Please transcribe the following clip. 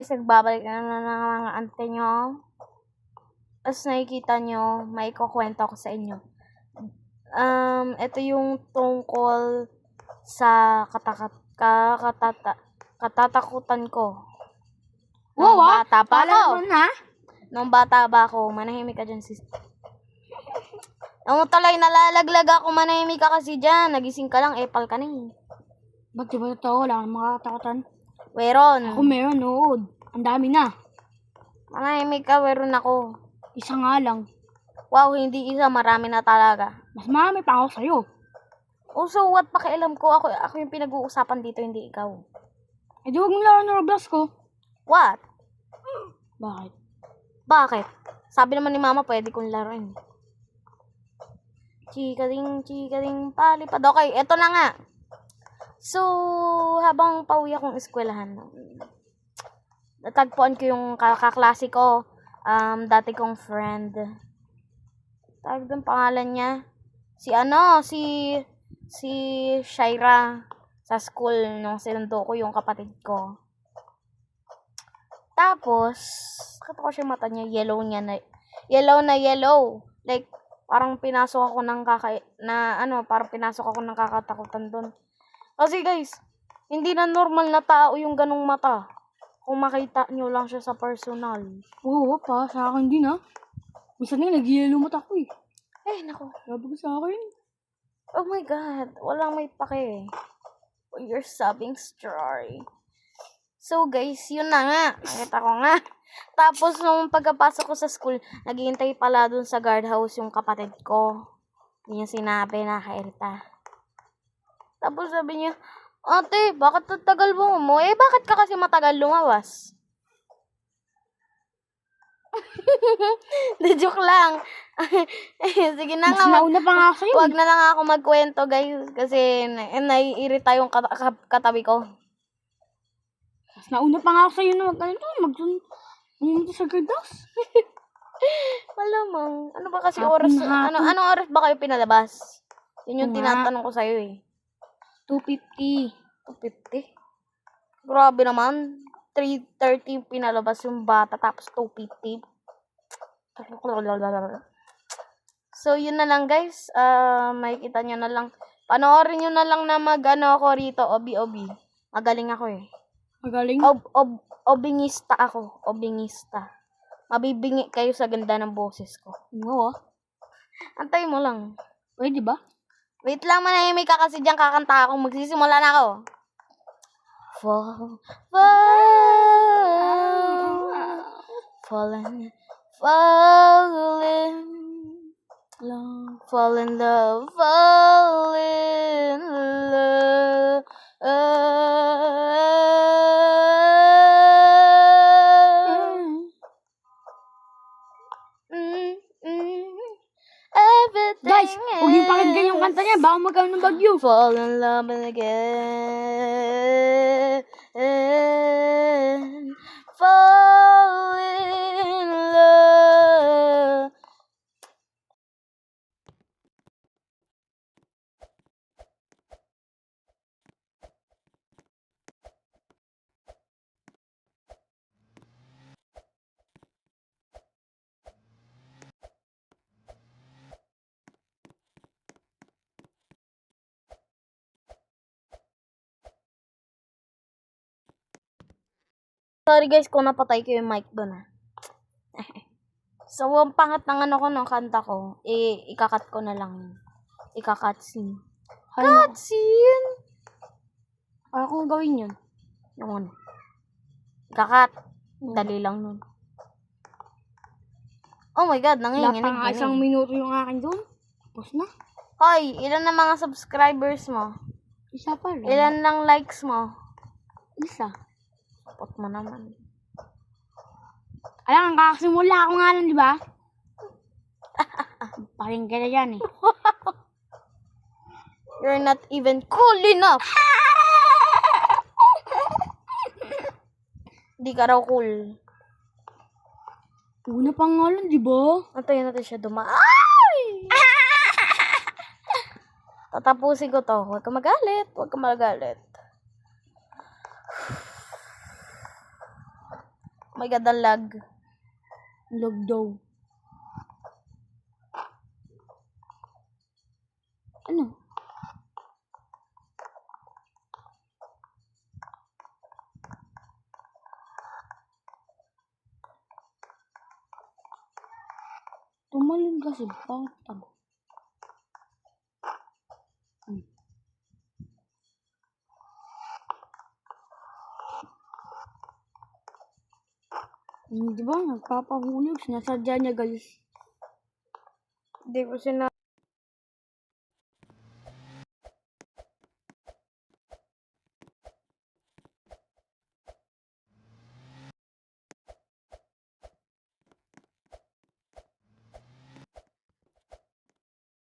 Nagbabalik na ng mga ante nyo. As nakikita nyo, may kukwento ko sa inyo. Ito yung tungkol sa katatakutan ko. Nung bata pa ako. Nung bata ba ako, manahimik ka dyan, sis. Nung tuloy nalalaglag ako, manahimik ka kasi dyan. Nagising ka lang, epal ka na eh. Ba't di ba totoo? Wala kang makakatakutan. Meron. Ako meron, oo. Ang dami na. Manahimik ka, meron ako. Isa nga lang. Wow, hindi isa, marami na talaga. Mas marami pa ako sa'yo. Oh, so what? Pakialam ko, ako yung pinag-uusapan dito, hindi ikaw. Eh di huwag mo laro ng Roblox ko. What? Bakit? Bakit? Sabi naman ni mama, pwede kong laruin. Chikaling, palipad. Okay, eto na nga. So, habang pauwi akong eskwelahan, natagpuan ko yung kaklase ko, dati kong friend. Tawag doon pangalan niya. Si Shaira. Sa school, nung sinundo ko yung kapatid ko. Tapos, nakita ko siya mata niya, yellow. Like, parang pinasok ako ng kakatakutan doon. Kasi guys, hindi na normal na tao yung ganong mata. Kung makita nyo lang siya sa personal. Oo pa, sa akin din ha. Minsan nga nag-yellow mata ko eh. Naku. Sabi ko sa akin. Oh my God, walang may pake. You're sobbing story. So guys, yun na nga. Nakita ko nga. Tapos nung pagkapasok ko sa school, naghihintay pala dun sa guardhouse yung kapatid ko. Hindi niya sinabi, nakairita. Tapos sabi niya, ate, bakit tagal mo? Bakit ka kasi matagal lumawas? Joke lang. Sige na nga. Nauna pa nga ako sa'yo. Huwag na lang ako magkwento, guys. Kasi naiirita yung katabi ko. Mas nauna pa nga ako sa'yo na magpunta sa guardhouse. Malamang. Ano ba kasi oras? Anong oras ba kayo pinalabas? Yun yung tinatanong ko sa'yo eh. 2:50. 2:50? Grabe naman. 3:30 pinalabas yung bata, tapos 2:50. So, yun na lang guys. Makikita nyo na lang. Panoorin nyo na lang na ako rito, obi-obi. Magaling ako eh. Magaling? Obingista ako. Obingista. Mabibingi kayo sa ganda ng boses ko. Oo. Antay mo lang. Pwede ba? Wait lang, manahimik ka kasi diyan kakanta ako. Magsisimula na ako. Fall in love. Guys, huwag yung pakinggan yung kanta niya. Baka magkaroon ng bagyo. Fall in love again. Fall in love. Sorry guys kung napatay ko yung mic doon So, ang pangat ng ng kanta ko, ikakat ko na lang. Ika-cutscene. Cutscene! Ano kung gawin yun? Yung ikakat. Dali lang nun. Oh my God, nanginginig. Wala pa nga 1 minuto yung akin doon. Tapos na. Hoy, ilan na mga subscribers mo? Isa pa rin. Ilan lang likes mo? Isa. Pot mo naman. Alam, kakasimula ako nga lang, di ba? Paring ka na yan eh. You're not even cool enough. Hindi ka raw cool. Una pa nga lang, di ba? Antayin natin siya Ay! Tatapusin ko to. Huwag ka magalit. Oh my God, the lag. Lag daw. Ano? Tumalon kasi batang. Di ba? Nagpapahulog. Sinasadya niya guys. Hindi ko sina